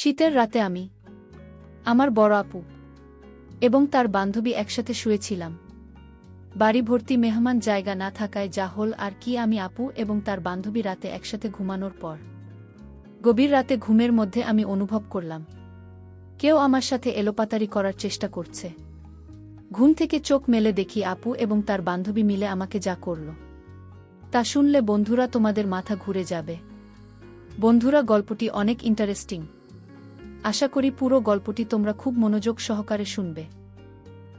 শীতের রাতে আমি, আমার বড় আপু এবং তার বান্ধবী একসাথে শুয়েছিলাম। বাড়ি ভর্তি মেহমান, জায়গা না থাকায় যা হল আর কি। আমি, আপু এবং তার বান্ধবী রাতে একসাথে ঘুমানোর পর গভীর রাতে ঘুমের মধ্যে আমি অনুভব করলাম কেউ আমার সাথে এলোপাতাড়ি করার চেষ্টা করছে। ঘুম থেকে চোখ মেলে দেখি আপু এবং তার বান্ধবী মিলে আমাকে যা করল তা শুনলে বন্ধুরা তোমাদের মাথা ঘুরে যাবে। বন্ধুরা, গল্পটি অনেক ইন্টারেস্টিং। আশা করি পুরো গল্পটি তোমরা খুব মনোযোগ সহকারে শুনবে।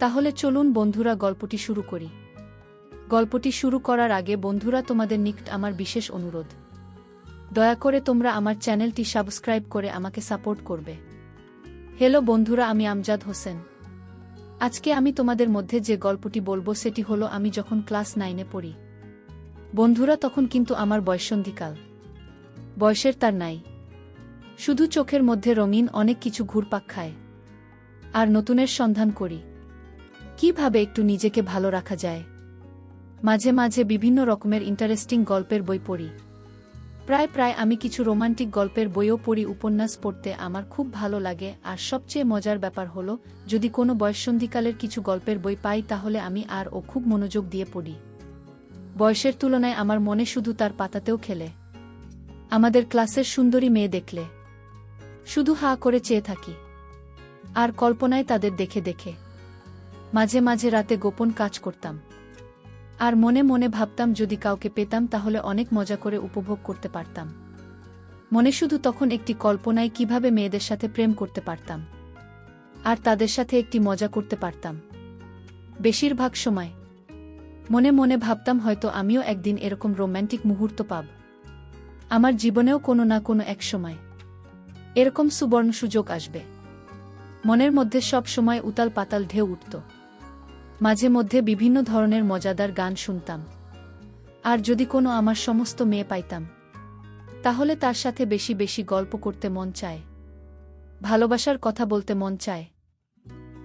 তাহলে চলুন বন্ধুরা, গল্পটি শুরু করি। গল্পটি শুরু করার আগে বন্ধুরা, তোমাদের নিকট আমার বিশেষ অনুরোধ, দয়া করে তোমরা আমার চ্যানেলটি সাবস্ক্রাইব করে আমাকে সাপোর্ট করবে। হ্যালো বন্ধুরা, আমি আমজাদ হোসেন। আজকে আমি তোমাদের মধ্যে যে গল্পটি বলবো সেটি হলো আমি যখন ক্লাস 9-এ পড়ি। বন্ধুরা, তখন কিন্তু আমার বয়ঃসন্ধিকাল। বয়সের তার নাই, শুধু চোখের মধ্যে রঙিন অনেক কিছু ঘুরপাক খায় আর নতুনের সন্ধান করি কিভাবে একটু নিজেকে ভালো রাখা যায়। মাঝে মাঝে বিভিন্ন রকমের ইন্টারেস্টিং গল্পের বই পড়ি। প্রায় আমি কিছু রোমান্টিক গল্পের বইও পড়ি। উপন্যাস পড়তে আমার খুব ভালো লাগে। আর সবচেয়ে মজার ব্যাপার হলো, যদি কোনো বয়ঃসন্ধিকালের কিছু গল্পের বই পাই তাহলে আমি খুব মনোযোগ দিয়ে পড়ি। বয়সের তুলনায় আমার মনে শুধু তার পাতাতেও খেলে। আমাদের ক্লাসের সুন্দরী মেয়ে দেখলে শুধু হা করে চেয়ে থাকি আর কল্পনায় তাদের দেখে দেখে মাঝে মাঝে রাতে গোপন কাজ করতাম আর মনে মনে ভাবতাম যদি কাউকে পেতাম তাহলে অনেক মজা করে উপভোগ করতে পারতাম। মনে শুধু তখন একটি কল্পনায় কিভাবে মেয়েদের সাথে প্রেম করতে পারতাম আর তাদের সাথে একটি মজা করতে পারতাম। বেশিরভাগ সময় মনে মনে ভাবতাম হয়তো আমিও একদিন এরকম রোম্যান্টিক মুহূর্ত পাব। আমার জীবনেও কোনো না কোনো এক সময় এরকম সুবর্ণ সুযোগ আসবে। মনের মধ্যে সব সময় উতাল পাতাল ঢেউ উঠত। মাঝে মধ্যে বিভিন্ন ধরনের মজাদার গান শুনতাম। আর যদি কোনো আমার সমস্ত মেয়ে পাইতাম তাহলে তার সাথে বেশি বেশি গল্প করতে মন চায়, ভালোবাসার কথা বলতে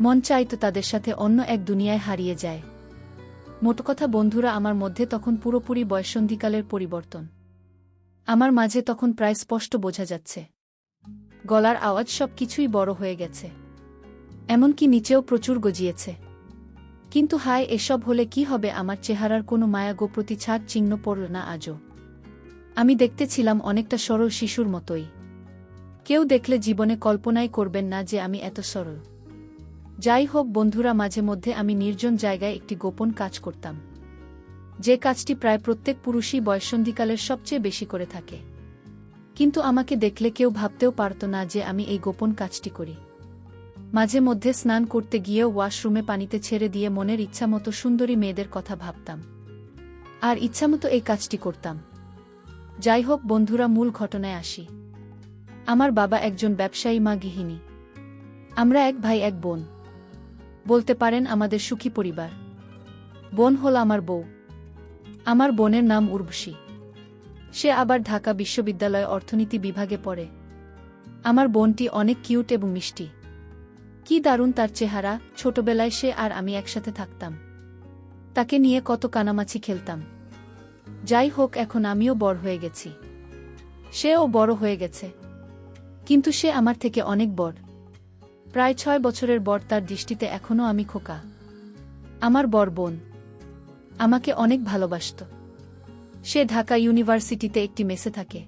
মন চায় তো তাদের সাথে অন্য এক দুনিয়ায় হারিয়ে যায়। মোট কথা বন্ধুরা, আমার মধ্যে তখন পুরোপুরি বয়ঃসন্ধিকালের পরিবর্তন। আমার মাঝে তখন প্রায় স্পষ্ট বোঝা যাচ্ছে গলার আওয়াজ, সব কিছুই বড় হয়ে গেছে, এমনকি নিচেও প্রচুর গজিয়েছে। কিন্তু হায়, এসব হলে কি হবে? আমার চেহারার কোনো মায়া গো প্রতিছাড় চিহ্ন পড়ল না আজও। আমি দেখতে ছিলাম অনেকটা সরল শিশুর মতোই। কেউ দেখলে জীবনে কল্পনাই করবেন না যে আমি এত সরল। যাই হোক বন্ধুরা, মাঝে মধ্যে আমি নির্জন জায়গায় একটি গোপন কাজ করতাম, যে কাজটি প্রায় প্রত্যেক পুরুষই বয়ঃসন্ধিকালের সবচেয়ে বেশি করে থাকে। কিন্তু আমাকে দেখলে কেউ ভাবতেও পারত না যে আমি এই গোপন কাজটি করি। মাঝে মধ্যে স্নান করতে গিয়েও ওয়াশরুমে পানিতে ছেড়ে দিয়ে মনের ইচ্ছামতো সুন্দরী মেয়েদের কথা ভাবতাম আর ইচ্ছামতো এই কাজটি করতাম। যাই হোক বন্ধুরা, মূল ঘটনায় আসি। আমার বাবা একজন ব্যবসায়ী, মা গৃহিণী। আমরা এক ভাই এক বোন। বলতে পারেন আমাদের সুখী পরিবার। বোন হল আমার বউ। আমার বোনের নাম উর্বশী। সে আবার ঢাকা বিশ্ববিদ্যালয়ে অর্থনীতি বিভাগে পড়ে। আমার বোনটি অনেক কিউট এবং মিষ্টি। কি দারুণ তার চেহারা! ছোটবেলায় সে আর আমি একসাথে থাকতাম। তাকে নিয়ে কত কানামাছি খেলতাম। যাই হোক, এখন আমিও বড় হয়ে গেছি, সেও বড় হয়ে গেছে, কিন্তু সে আমার থেকে অনেক বড়। প্রায় 6 বছরের বড়। তার দৃষ্টিতে এখনও আমি খোকা। আমার বড় বোন আমাকে অনেক ভালোবাসত। সে ঢাকা ইউনিভার্সিটিতে একটি মেসে থাকে।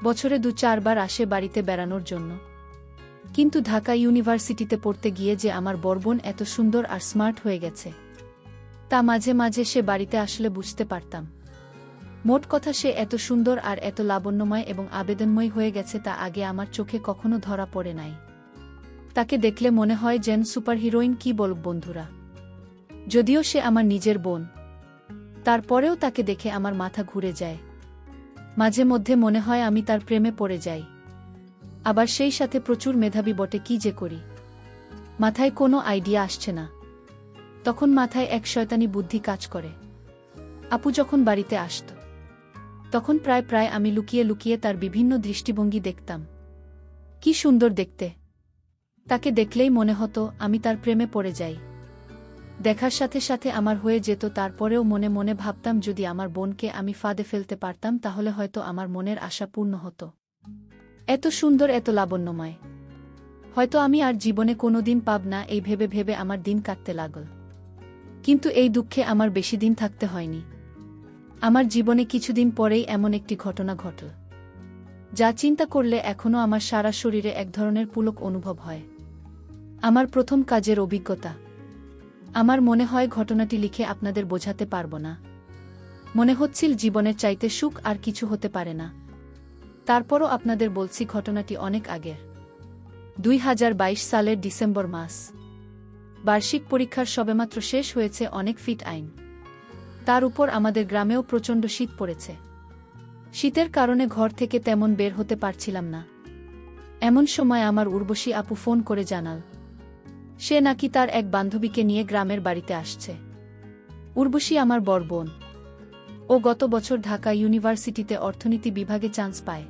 বছরে 2-4 বার আসে বাড়িতে বেড়ানোর জন্য। কিন্তু ঢাকা ইউনিভার্সিটিতে পড়তে গিয়ে যে আমার বড় বোন এত সুন্দর আর স্মার্ট হয়ে গেছে তা মাঝে মাঝে সে বাড়িতে আসলে বুঝতে পারতাম। মোট কথা, সে এত সুন্দর আর এত লাবণ্যময় এবং আবেদনময় হয়ে গেছে তা আগে আমার চোখে কখনো ধরা পড়ে নাই। তাকে দেখলে মনে হয় যেন সুপার হিরোইন। কি বলব বন্ধুরা, যদিও সে আমার নিজের বোন, তারপরেও তাকে দেখে আমার মাথা ঘুরে যায়। মাঝে মধ্যে মনে হয় আমি তার প্রেমে পড়ে যাই। আবার সেই সাথে প্রচুর মেধাবী বটে। কি যে করি, মাথায় কোনো আইডিয়া আসছে না। তখন মাথায় এক শয়তানি বুদ্ধি কাজ করে। আপু যখন বাড়িতে আসত তখন প্রায় আমি লুকিয়ে লুকিয়ে তার বিভিন্ন দৃষ্টিভঙ্গি দেখতাম। কি সুন্দর দেখতে! তাকে দেখলেই মনে হতো আমি তার প্রেমে পড়ে যাই। দেখার সাথে সাথে আমার হয়ে যেত। তারপরেও মনে মনে ভাবতাম যদি আমার বোনকে আমি ফাঁদে ফেলতে পারতাম তাহলে হয়তো আমার মনের আশা পূর্ণ হতো। এত সুন্দর, এত লাবণ্যময়। হয়তো আমি আর জীবনে কোনোদিন পাব না, এই ভেবে ভেবে আমার দিন কাটতে লাগল। কিন্তু এই দুঃখে আমার বেশি দিন থাকতে হয়নি। আমার জীবনে কিছুদিন পরেই এমন একটি ঘটনা ঘটল, যা চিন্তা করলে এখনও আমার সারা শরীরে এক ধরনের পুলক অনুভব হয়। আমার প্রথম কাজের অভিজ্ঞতা। আমার মনে হয় ঘটনাটি লিখে আপনাদের বোঝাতে পারব না। মনে হচ্ছিল জীবনের চাইতে সুখ আর কিছু হতে পারে না। তারপরও আপনাদের বলছি, ঘটনাটি অনেক আগের। 2022 সালের ডিসেম্বর মাস। বার্ষিক পরীক্ষার সবেমাত্র শেষ হয়েছে, অনেক ফিট আইন। তার উপর আমাদের গ্রামেও প্রচণ্ড শীত পড়েছে। শীতের কারণে ঘর থেকে তেমন বের হতে পারছিলাম না। এমন সময় আমার উর্বশী আপু ফোন করে জানাল, সে নাকি তার এক বান্ধবীকে নিয়ে গ্রামের বাড়িতে আসছে। উর্বশী আমার বড় বোন। ও গত বছর ঢাকা ইউনিভার্সিটিতে অর্থনীতি বিভাগে চান্স পায়,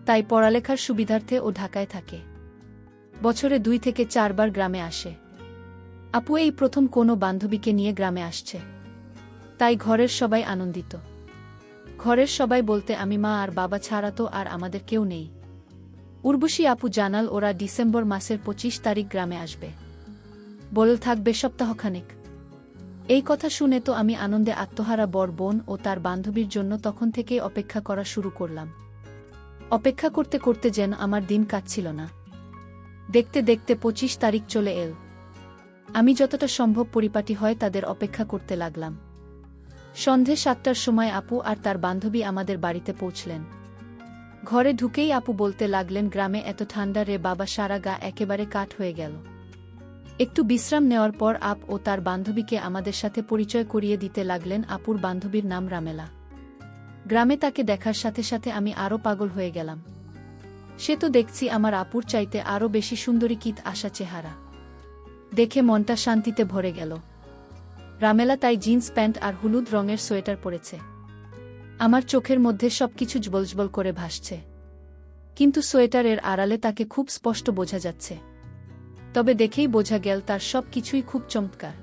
তাই পড়ালেখার সুবিধার্থে ও ঢাকায় থাকে। বছরে 2 থেকে 4 বার গ্রামে আসে। আপু এই প্রথম কোনো বান্ধবীকে নিয়ে গ্রামে আসছে, তাই ঘরের সবাই আনন্দিত। ঘরের সবাই বলতে আমি, মা আর বাবা ছাড়া তো আর আমাদের কেউ নেই। উর্বশী আপু জানাল ওরা ডিসেম্বর মাসের 25 তারিখ গ্রামে আসবে, বলে থাকবে সপ্তাহখানেক। এই কথা শুনে তো আমি আনন্দে আত্মহারা বড় বোন ও তার বান্ধবীর জন্য তখন থেকেই অপেক্ষা করা শুরু করলাম। অপেক্ষা করতে করতে যেন আমার দিন কাটছিল না। দেখতে দেখতে 25 তারিখ চলে এল। আমি যতটা সম্ভব পরিপাটি হয় তাদের অপেক্ষা করতে লাগলাম। সন্ধে 7টার সময় আপু আর তার বান্ধবী আমাদের বাড়িতে পৌঁছলেন। ঘরে ঢুকেই আপু বলতে লাগলেন, গ্রামে এত ঠান্ডা রে বাবা, সারা গা একেবারে কাঠ হয়ে গেল। একটু বিশ্রাম নেওয়ার পর আপ ও তার বান্ধবীকে আমাদের সাথে পরিচয় করিয়ে দিতে লাগলেন। আপুর বান্ধবীর নাম রামেলা। গ্রামে তাকে দেখার সাথে সাথে আমি আরও পাগল হয়ে গেলাম। সে তো দেখছি আমার আপুর চাইতে আরও বেশি সুন্দরী, কিত আশা চেহারা। দেখে মনটা শান্তিতে ভরে গেল। রামেলা তাই জিন্স প্যান্ট আর হলুদ রঙের সোয়েটার পরেছে। আমার চোখের মধ্যে সবকিছু জ্বলজ্বল করে ভাসছে, কিন্তু সোয়েটারের আড়ালে তাকে খুব স্পষ্ট বোঝা যাচ্ছে। তবে দেখেই বোঝা গেল তার সব কিছুই খুব চমৎকার।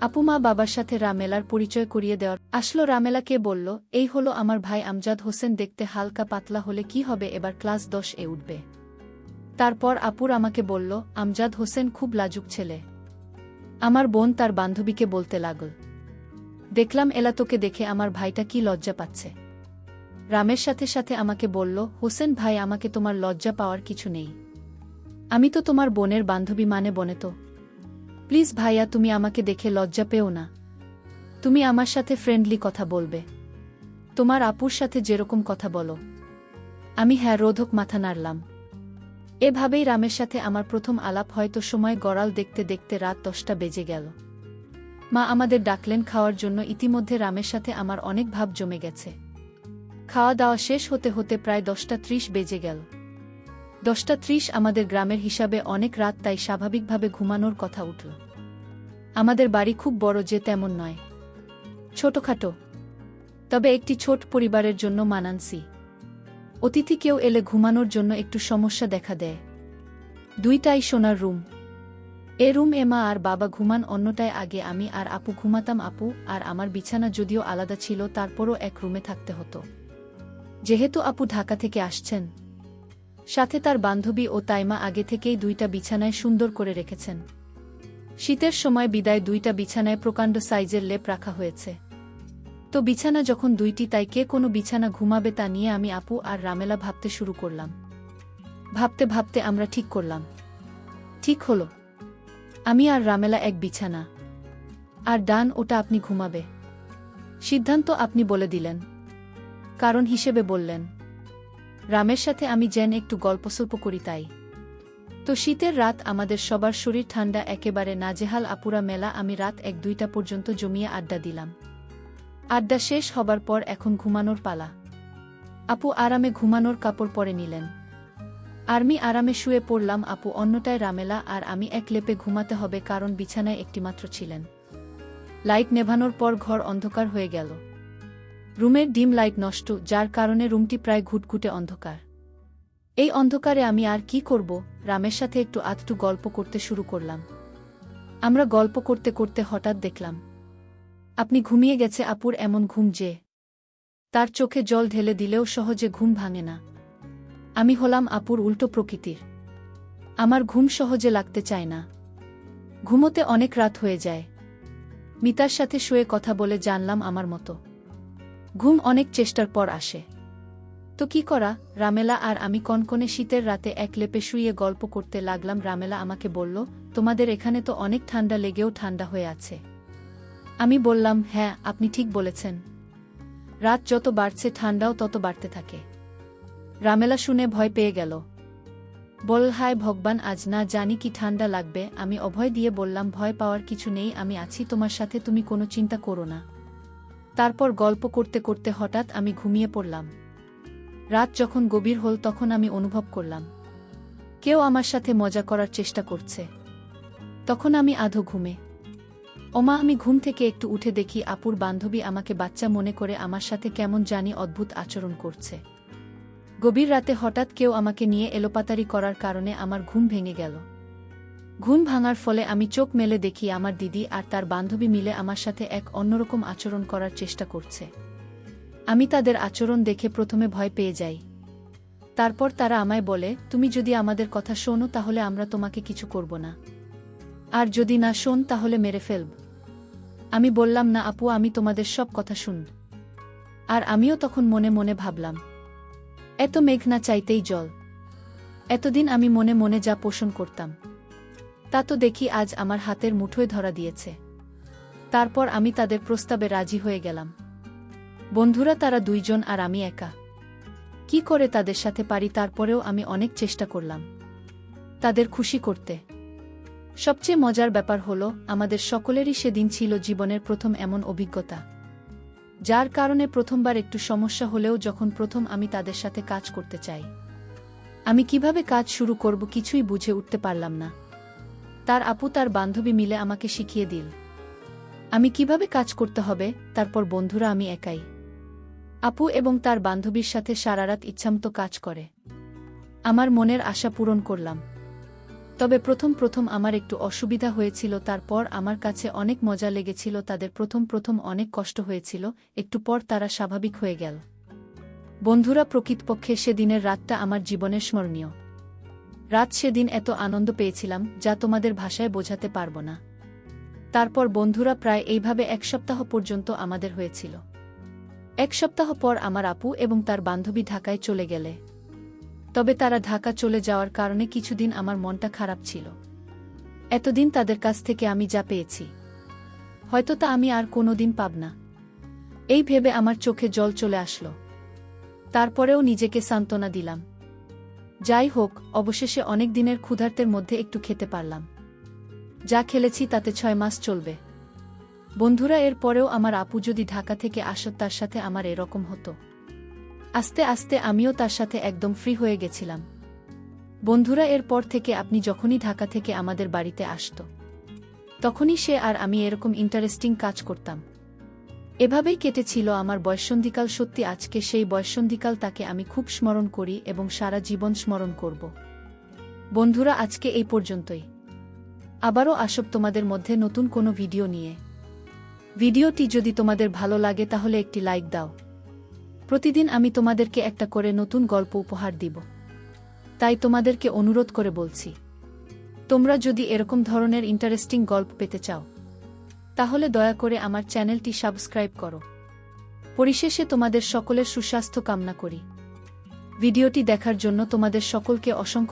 আপু মা বাবার সাথে রামেলার পরিচয় করিয়ে দেওয়ার আসলো। রামেলাকে বলল, এই হলো আমার ভাই আমজাদ হোসেন, দেখতে হালকা পাতলা হলে কি হবে, এবার ক্লাস 10 এ উঠবে। তারপর আপুর আমাকে বলল, আমজাদ হোসেন খুব লাজুক ছেলে। আমার বোন তার বান্ধবীকে বলতে লাগল, দেখলাম এলা তোকে দেখে আমার ভাইটা কি লজ্জা পাচ্ছে। রামের সাথে সাথে আমাকে বলল, হোসেন ভাই, আমাকে তোমার লজ্জা পাওয়ার কিছু নেই। আমি তো তোমার বোনের বান্ধবী, মানে বনে তো। প্লিজ ভাইয়া, তুমি আমাকে দেখে লজ্জা পেও না। তুমি আমার সাথে ফ্রেন্ডলি কথা বলবে, তোমার আপুর সাথে যেরকম কথা বলো। আমি হ্যাঁ রোধক মাথা নাড়লাম। এভাবেই রামের সাথে আমার প্রথম আলাপ। হয়তো সময় গড়াল দেখতে দেখতে রাত 10টা বেজে গেল। মা আমাদের ডাকলেন খাওয়ার জন্য। ইতিমধ্যে রামের সাথে আমার অনেক ভাব জমে গেছে। খাওয়া দাওয়া শেষ হতে হতে প্রায় 10টা 30 বেজে গেল। 10টা 30 আমাদের গ্রামের হিসাবে অনেক রাত, তাই স্বাভাবিকভাবে ঘুমানোর কথা উঠল। আমাদের বাড়ি খুব বড় যে তেমন নয়, ছোটখাটো, তবে একটি ছোট পরিবারের জন্য মানানসই। অতিথি কেউ এলে ঘুমানোর জন্য একটু সমস্যা দেখা দেয়। 2টাই সোনার রুম। এ রুম এ মা আর বাবা ঘুমান, অন্যটায় আগে আমি আর আপু ঘুমাতাম। আপু আর আমার বিছানা যদিও আলাদা ছিল, তারপরও এক রুমে থাকতে হতো, যেহেতু আপু ঢাকা থেকে আসছেন। সাথে তার বান্ধবী ও তাইমা আগে থেকেই 2টা বিছানায় সুন্দর করে রেখেছেন। শীতের সময় বিদায় 2টা বিছানায় প্রকাণ্ড সাইজের লেপ রাখা হয়েছে। তো বিছানা যখন 2টি, তাই কে কোনো বিছানা ঘুমাবে তা নিয়ে আমি, আপু আর রামেলা ভাবতে শুরু করলাম। ভাবতে ভাবতে আমরা ঠিক করলাম, ঠিক হলো, আমি আর রামেলা এক বিছানা, আর ডান ওটা আপনি ঘুমাবে। সিদ্ধান্ত আপনি বলে দিলেন, কারণ হিসেবে বললেন। রামের সাথে আমি যেন একটু গল্পসল্প করি তাই। তো শীতের রাত, আমাদের সবার শরীর ঠান্ডা, একেবারে নাজেহাল। আপুরা মেলা আমি রাত 1-2টা পর্যন্ত জমিয়ে আড্ডা দিলাম। আড্ডা শেষ হবার পর এখন ঘুমানোর পালা। আপু আরামে ঘুমানোর কাপড় পরে নিলেন। আমি আরামে শুয়ে পড়লাম। আপু অন্যটায়, রামেলা আর আমি এক লেপে ঘুমাতে হবে, কারণ বিছানায় একটিমাত্র ছিলেন। লাইট নেভানোর পর ঘর অন্ধকার হয়ে গেল। রুমের ডিম লাইট নষ্ট, যার কারণে রুমটি প্রায় ঘুটঘুটে অন্ধকার। এই অন্ধকারে আমি আর কি করব, রামের সাথে একটু আধটু গল্প করতে শুরু করলাম। আমরা গল্প করতে করতে হঠাৎ দেখলাম আপনি ঘুমিয়ে গেছে। আপুর এমন ঘুম যে তার চোখে জল ঢেলে দিলেও সহজে ঘুম ভাঙে না। আমি হলাম আপুর উল্টো প্রকৃতির। আমার ঘুম সহজে লাগতে চায় না। ঘুমোতে অনেক রাত হয়ে যায়। মিতার সাথে শুয়ে কথা বলে জানলাম আমার মতো ঘুম অনেক চেষ্টার পর আসে। তো কি করা, রামেলা আর আমি কনকনে শীতের রাতে এক লেপে শুয়ে গল্প করতে লাগলাম। রামেলা আমাকে বলল, তোমাদের এখানে তো অনেক ঠান্ডা লেগেও ঠান্ডা হয়ে আছে। আমি বললাম, হ্যাঁ আপনি ঠিক বলেছেন, রাত যত বাড়ছে ঠান্ডাও তত বাড়তে থাকে। রামেলা শুনে ভয় পেয়ে গেল। বল, হায় ভগবান, আজ না জানি কি ঠান্ডা লাগবে। আমি অভয় দিয়ে বললাম, ভয় পাওয়ার কিছু নেই, আমি আছি তোমার সাথে, তুমি কোনো চিন্তা করো না। তারপর গল্প করতে করতে হঠাৎ আমি ঘুমিয়ে পড়লাম। রাত যখন গভীর হল তখন আমি অনুভব করলাম কেউ আমার সাথে মজা করার চেষ্টা করছে। তখন আমি আধো ঘুমে। ওমা, আমি ঘুম থেকে একটু উঠে দেখি আপুর বান্ধবী আমাকে বাচ্চা মনে করে আমার সাথে কেমন জানি অদ্ভুত আচরণ করছে। গভীর রাতে হঠাৎ কেউ আমাকে নিয়ে এলোপাতারি করার কারণে আমার ঘুম ভেঙে গেল। ঘুম ভাঙার ফলে আমি চোখ মেলে দেখি আমার দিদি আর তার বান্ধবী মিলে আমার সাথে এক অন্যরকম আচরণ করার চেষ্টা করছে। আমি তাদের আচরণ দেখে প্রথমে ভয় পেয়ে যাই। তারপর তারা আমায় বলে, তুমি যদি আমাদের কথা শোনো তাহলে আমরা তোমাকে কিছু করব না, আর যদি না শোন তাহলে মেরে ফেলব। আমি বললাম, না আপু, আমি তোমাদের সব কথা শুনব। আর আমিও তখন মনে মনে ভাবলাম, এত মেঘ না চাইতেই জল। এতদিন আমি মনে মনে যা পোষণ করতাম তা তো দেখি আজ আমার হাতের মুঠোয় ধরা দিয়েছে। তারপর আমি তাদের প্রস্তাবে রাজি হয়ে গেলাম। বন্ধুরা তারা দুইজন আর আমি একা। কি করে তাদের সাথে পারি, তারপরেও আমি অনেক চেষ্টা করলাম তাদের খুশি করতে। সবচেয়ে মজার ব্যাপার হলো, আমাদের সকলেরই সেদিন ছিল জীবনের প্রথম এমন অভিজ্ঞতা, যার কারণে প্রথমবার একটু সমস্যা হলেও যখন প্রথম আমি তাদের সাথে কাজ করতে চাই, আমি কিভাবে কাজ শুরু করব কিছুই বুঝে উঠতে পারলাম না। তার আপু তার বান্ধবী মিলে আমাকে শিখিয়ে দিল আমি কিভাবে কাজ করতে হবে। তারপর বন্ধুরা আমি একাই আপু এবং তার বান্ধবীর সাথে সারারাত ইচ্ছামতো কাজ করে আমার মনের আশা পূরণ করলাম। তবে প্রথম আমার একটু অসুবিধা হয়েছিল, তারপর আমার কাছে অনেক মজা লেগেছিল। তাদের প্রথম অনেক কষ্ট হয়েছিল, একটু পর তারা স্বাভাবিক হয়ে গেল। বন্ধুরা, প্রকৃতপক্ষে সেদিনের রাতটা আমার জীবনের স্মরণীয় রাত। সেদিন এত আনন্দ পেয়েছিলাম যা তোমাদের ভাষায় বোঝাতে পারবো না। তারপর বন্ধুরা প্রায় এইভাবে এক সপ্তাহ পর্যন্ত আমাদের হয়েছিল। এক সপ্তাহ পর আমার আপু এবং তার বান্ধবী ঢাকায় চলে গেলে। তবে তারা ঢাকা চলে যাওয়ার কারণে কিছুদিন আমার মনটা খারাপ ছিল। এতদিন তাদের কাছ থেকে আমি যা পেয়েছি হয়তো তা আমি আর কোনোদিন পাব না, এই ভেবে আমার চোখে জল চলে আসলো। তারপরেও নিজেকে সান্ত্বনা দিলাম, যাই হোক অবশেষে অনেক দিনের ক্ষুধার্তের মধ্যে একটু খেতে পারলাম। যা খেলেছি তাতে 6 মাস চলবে। বন্ধুরা, এর পরেও আমার আপু যদি ঢাকা থেকে আসত তার সাথে আমার এরকম হতো। আস্তে আস্তে আমিও তার সাথে একদম ফ্রি হয়ে গেছিলাম। বন্ধুরা, এর পর থেকে আপনি যখনই ঢাকা থেকে আমাদের বাড়িতে আসত তখনই সে আর আমি এরকম ইন্টারেস্টিং কাজ করতাম। এভাবেই কেটেছিল আমার বয়ঃসন্ধিকাল। সত্যি আজকে সেই বয়ঃসন্ধিকাল, তাকে আমি খুব স্মরণ করি এবং সারা জীবন স্মরণ করব। বন্ধুরা, আজকে এই পর্যন্তই। আবারও আসব তোমাদের মধ্যে নতুন কোনো ভিডিও নিয়ে। ভিডিওটি যদি তোমাদের ভালো লাগে তাহলে একটি লাইক দাও। প্রতিদিন আমি তোমাদেরকে একটা করে নতুন গল্প উপহার দিব, তাই তোমাদেরকে অনুরোধ করে বলছি, তোমরা যদি এরকম ধরনের ইন্টারেস্টিং গল্প পেতে চাও তাহলে দয়া করে আমার চ্যানেলটি সাবস্ক্রাইব করো। পরিশেষে তোমাদের সকলের সুস্বাস্থ্য কামনা করি। ভিডিওটি দেখার জন্য তোমাদের সকলকে অসংখ্য